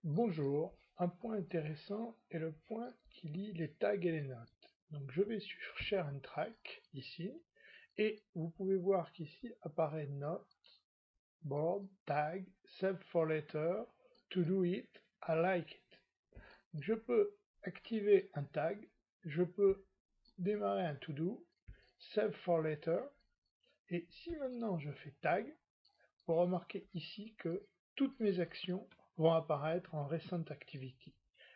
Bonjour, un point intéressant est le point qui lie les tags et les notes. Donc je vais sur Share and Track ici et vous pouvez voir qu'ici apparaît Note, Board, Tag, Save for Later, To Do It, I Like It. Donc je peux activer un tag, je peux démarrer un To Do, Save for Later, et si maintenant je fais Tag, vous remarquez ici que toutes mes actions vont apparaître en Recent Activity.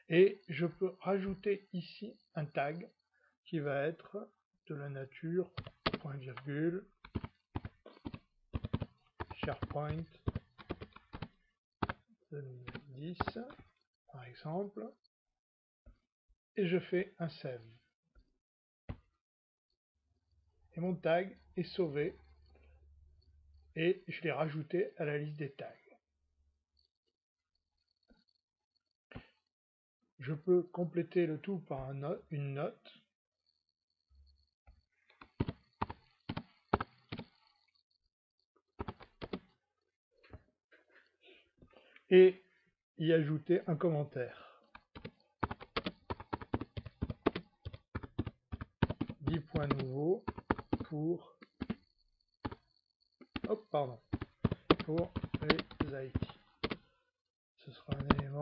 Et je peux rajouter ici un tag qui va être de la nature point virgule SharePoint 2010 par exemple, et je fais un save. Et mon tag est sauvé et je l'ai rajouté à la liste des tags. Je peux compléter le tout par une note. Et y ajouter un commentaire. 10 points nouveaux pour pour les IT. Ce sera un élément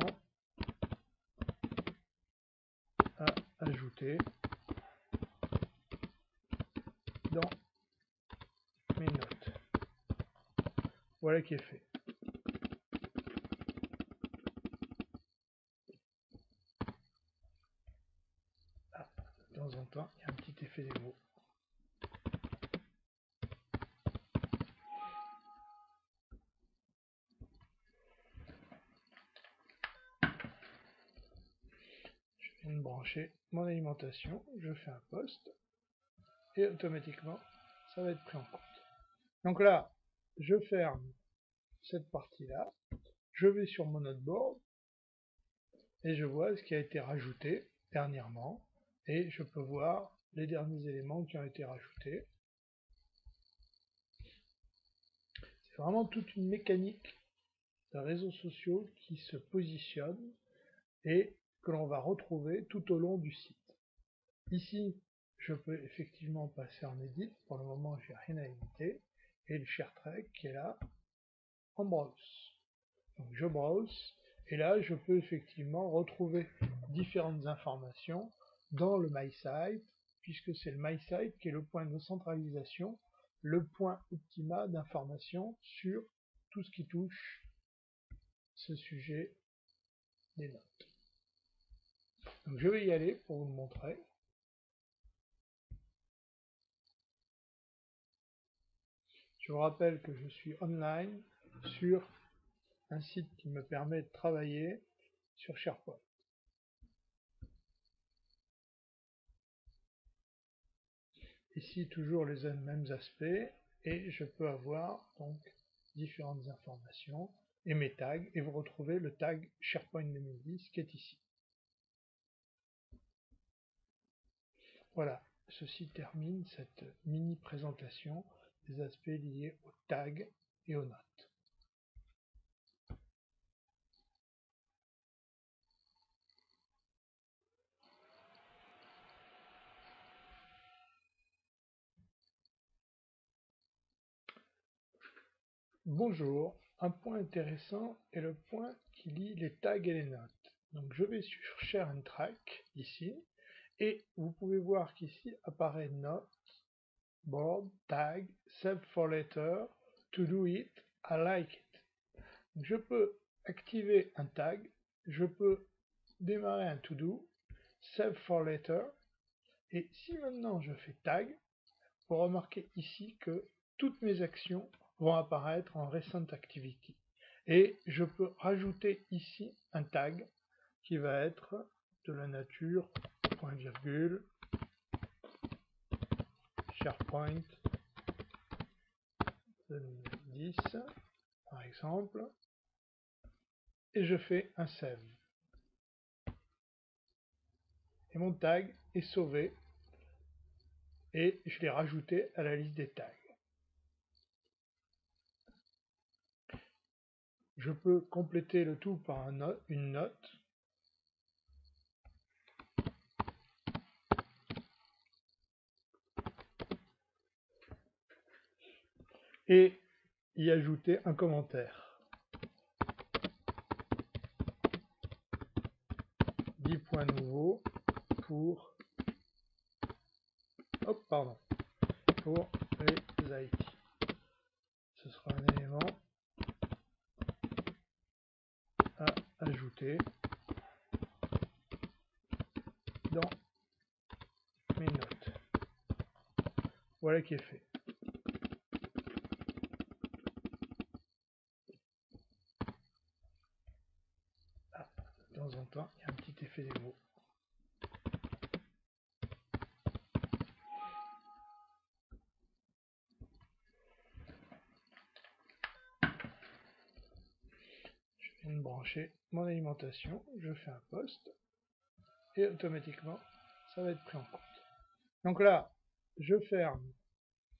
à ajouter dans mes notes. Voilà qui est fait. De temps en temps, il y a un petit effet des mots. Je viens de brancher mon alimentation, je fais un post et automatiquement ça va être pris en compte. Donc là, je ferme cette partie-là, je vais sur mon noteboard et je vois ce qui a été rajouté dernièrement et je peux voir les derniers éléments qui ont été rajoutés. C'est vraiment toute une mécanique de réseaux sociaux qui se positionnent et que l'on va retrouver tout au long du site. Ici, je peux effectivement passer en edit, pour le moment j'ai rien à éditer, et le share track qui est là en browse. Donc je browse, et là je peux effectivement retrouver différentes informations dans le MySite, puisque c'est le MySite qui est le point de centralisation, le point optimal d'information sur tout ce qui touche ce sujet des notes. Donc je vais y aller pour vous le montrer. Je vous rappelle que je suis online sur un site qui me permet de travailler sur SharePoint. Ici toujours les mêmes aspects et je peux avoir donc différentes informations et mes tags et vous retrouvez le tag SharePoint 2010 qui est ici. Voilà, ceci termine cette mini présentation des aspects liés aux tags et aux notes. Bonjour, un point intéressant est le point qui lie les tags et les notes. Donc je vais sur Share and Track ici et vous pouvez voir qu'ici apparaît Note, Board, Tag, Save for Later, To Do It, I Like It. Donc je peux activer un tag, je peux démarrer un To Do, Save for Later, et si maintenant je fais Tag, vous remarquez ici que toutes mes actions vont apparaître en Recent Activity. Et je peux rajouter ici un tag qui va être de la nature point virgule SharePoint 2010 par exemple, et je fais un save. Et mon tag est sauvé et je l'ai rajouté à la liste des tags. Je peux compléter le tout par une note. Et y ajouter un commentaire. 10 points nouveaux pour pour les IT. Ce sera un élément à ajouter dans mes notes. Voilà qui est fait. Ah, de temps en temps, il y a un petit effet des mots. Je viens de brancher mon alimentation, je fais un post et automatiquement ça va être pris en compte. Donc là, je ferme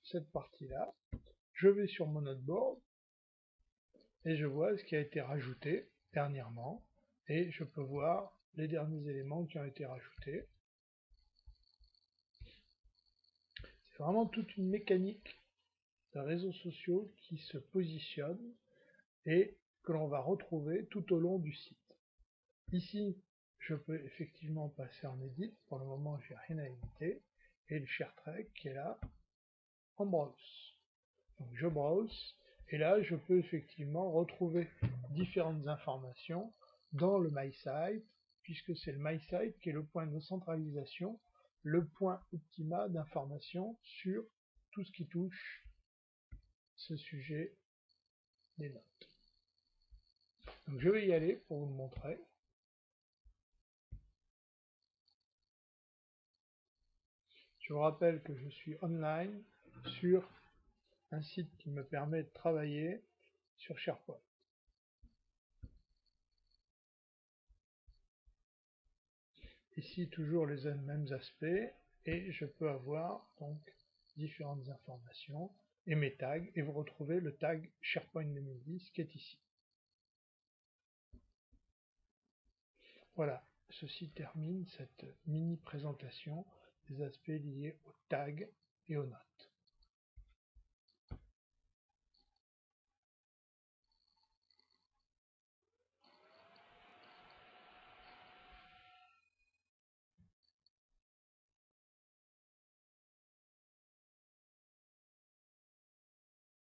cette partie-là, je vais sur mon noteboard et je vois ce qui a été rajouté dernièrement et je peux voir les derniers éléments qui ont été rajoutés. C'est vraiment toute une mécanique de réseaux sociaux qui se positionne et que l'on va retrouver tout au long du site. Ici, je peux effectivement passer en edit, pour le moment j'ai rien à éditer, et le ShareTrack qui est là en browse. Donc je browse, et là je peux effectivement retrouver différentes informations dans le MySite, puisque c'est le MySite qui est le point de centralisation, le point optimal d'information sur tout ce qui touche ce sujet des notes. Donc je vais y aller pour vous le montrer. Je vous rappelle que je suis online sur un site qui me permet de travailler sur SharePoint. Ici toujours les mêmes aspects et je peux avoir donc différentes informations et mes tags et vous retrouvez le tag SharePoint 2010 qui est ici. Voilà, ceci termine cette mini présentation des aspects liés aux tags et aux notes.